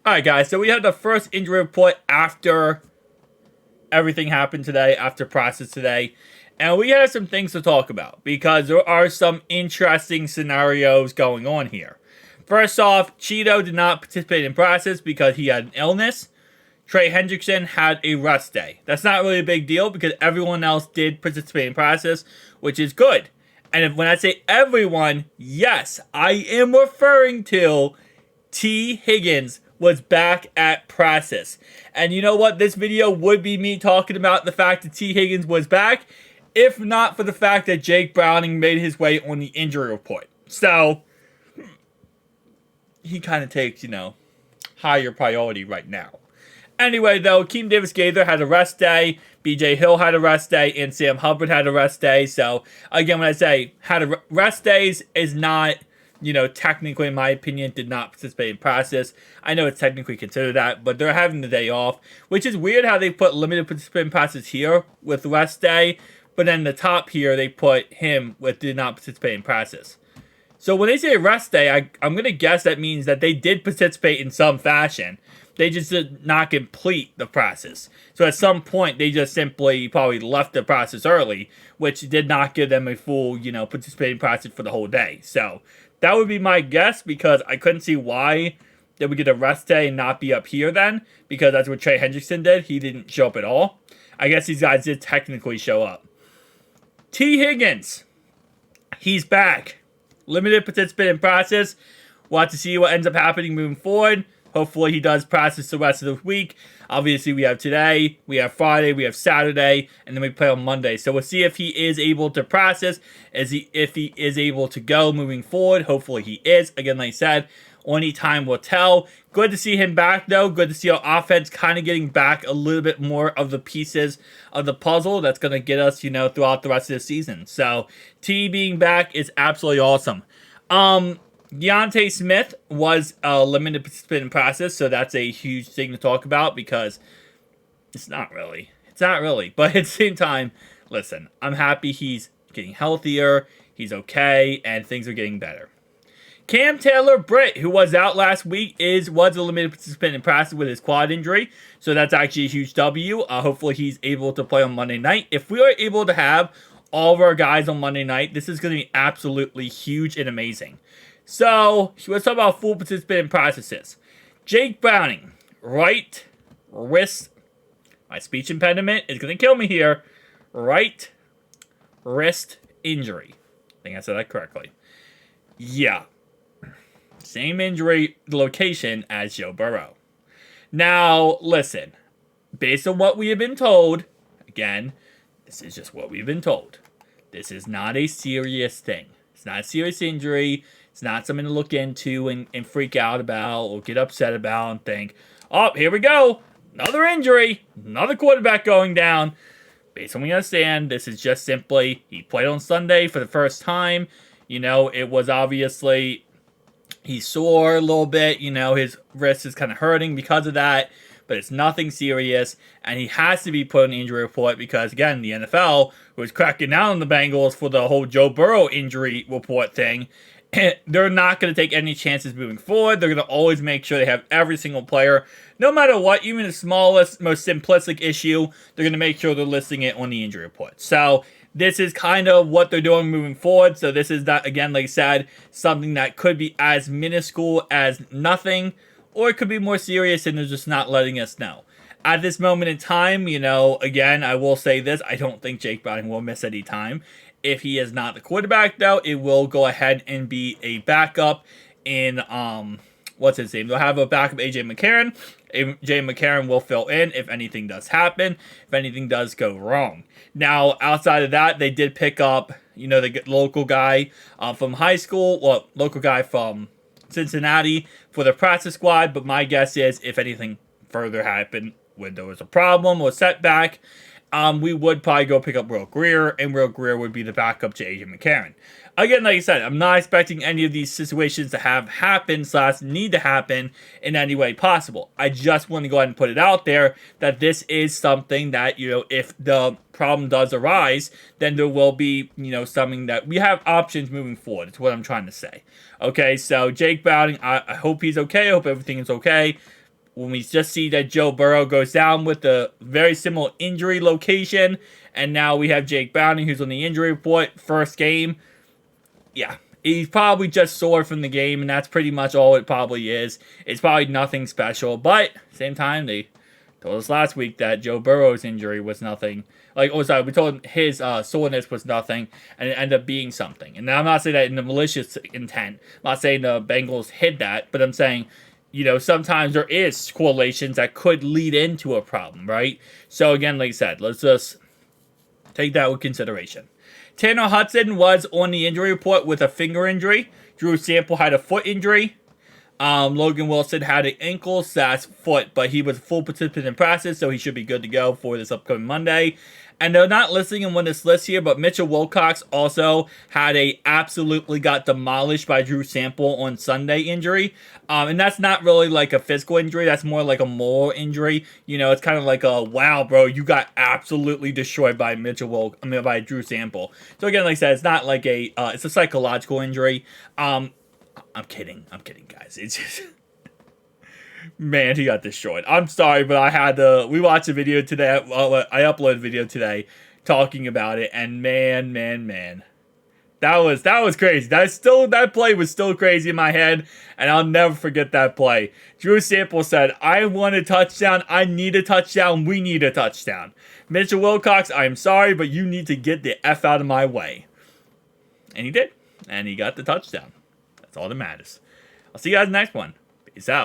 Alright, guys, so we have the first injury report after everything happened today, after practice today. And we have some things to talk about because there are some interesting scenarios going on here. First off, Cheeto did not participate in practice because he had an illness. Trey Hendrickson had a rest day. That's not really a big deal because everyone else did participate in practice, which is good. And when I say everyone, yes, I am referring to T. Higgins was back at practice. And you know what? This video would be me talking about the fact that T. Higgins was back, if not for the fact that Jake Browning made his way on the injury report. So, he kind of takes, higher priority right now. Anyway, though, Keem Davis-Gaither had a rest day, BJ Hill had a rest day, and Sam Hubbard had a rest day. So, again, when I say had a rest days is not, technically, in my opinion, did not participate in practice. I know it's technically considered that, but they're having the day off, which is weird how they put limited participant in practice here with rest day, but then the top here, they put him with did not participate in practice. So when they say rest day, I'm going to guess that means that they did participate in some fashion. They just did not complete the process. So at some point, they just simply probably left the process early, which did not give them a full, participating process for the whole day. So that would be my guess because I couldn't see why they would get a rest day and not be up here then, because that's what Trey Hendrickson did. He didn't show up at all. I guess these guys did technically show up. T. Higgins, he's back. Limited participant in process. We'll have to see what ends up happening moving forward. Hopefully he does practice the rest of the week. Obviously we have today, we have Friday, we have Saturday, and then we play on Monday. So we'll see if he is able to process, if he is able to go moving forward. Hopefully he is. Again, like I said, only time will tell. Good to see him back, though. Good to see our offense kind of getting back a little bit more of the pieces of the puzzle that's going to get us, throughout the rest of the season. So, T being back is absolutely awesome. Deontay Smith was a limited participant in process, so that's a huge thing to talk about because it's not really. But at the same time, listen, I'm happy he's getting healthier, he's okay, and things are getting better. Cam Taylor-Britt, who was out last week, was a limited participant in practice with his quad injury. So that's actually a huge W. Hopefully he's able to play on Monday night. If we are able to have all of our guys on Monday night, this is going to be absolutely huge and amazing. So, let's talk about full participant in processes. Jake Browning, right wrist, my speech impediment is going to kill me here, right wrist injury. I think I said that correctly. Yeah. Same injury location as Joe Burrow. Now, listen. Based on what we have been told, again, this is just what we've been told. This is not a serious thing. It's not a serious injury. It's not something to look into and freak out about or get upset about and think, oh, here we go. Another injury. Another quarterback going down. Based on what we understand, this is just simply, he played on Sunday for the first time. It was obviously, he's sore a little bit. His wrist is kind of hurting because of that. But it's nothing serious. And he has to be put on the injury report because, again, the NFL was cracking down on the Bengals for the whole Joe Burrow injury report thing. They're not going to take any chances moving forward. They're going to always make sure they have every single player, no matter what, even the smallest, most simplistic issue, they're going to make sure they're listing it on the injury report. So this is kind of what they're doing moving forward. So this is not, again, like I said, something that could be as minuscule as nothing, or it could be more serious and they're just not letting us know. At this moment in time, again, I will say this, I don't think Jake Browning will miss any time. If he is not the quarterback, though, it will go ahead and be a backup in, what's his name? They'll have a backup, A.J. McCarron. A.J. McCarron will fill in if anything does happen, if anything does go wrong. Now, outside of that, they did pick up, the local guy from high school, local guy from Cincinnati for the practice squad, but my guess is if anything further happened, when there was a problem or setback, we would probably go pick up Will Greer, and Will Greer would be the backup to A.J. McCarron. Again, like I said, I'm not expecting any of these situations to have happened / need to happen in any way possible. I just want to go ahead and put it out there that this is something that, if the problem does arise, then there will be, something that we have options moving forward. That's what I'm trying to say. Okay, so Jake Browning, I hope he's okay. I hope everything is okay. when we just see that Joe Burrow goes down with a very similar injury location, and now we have Jake Browning, who's on the injury report, first game. Yeah, he's probably just sore from the game, and that's pretty much all it probably is. It's probably nothing special, but at the same time, they told us last week that Joe Burrow's injury was nothing. We told his soreness was nothing, and it ended up being something. And now I'm not saying that in the malicious intent. I'm not saying the Bengals hid that, but I'm saying, sometimes there is correlations that could lead into a problem, right? So again, like I said, let's just take that with consideration. Tanner Hudson was on the injury report with a finger injury. Drew Sample had a foot injury. Logan Wilson had an ankle/foot, but he was a full participant in practice, so he should be good to go for this upcoming Monday. And they're not listing him on this list here, but Mitchell Wilcox also absolutely got demolished by Drew Sample on Sunday injury. And that's not really like a physical injury. That's more like a moral injury. It's kind of like a, wow, bro, you got absolutely destroyed by by Drew Sample. So again, like I said, it's not like it's a psychological injury. I'm kidding, guys. It's just... Man, he got destroyed. I'm sorry, but we watched a video today. I uploaded a video today talking about it, and man. That was crazy. That play was still crazy in my head, and I'll never forget that play. Drew Sample said, I want a touchdown, I need a touchdown, we need a touchdown. Mitchell Wilcox, I'm sorry, but you need to get the F out of my way. And he did. And he got the touchdown. That's all that matters. I'll see you guys in the next one. Peace out.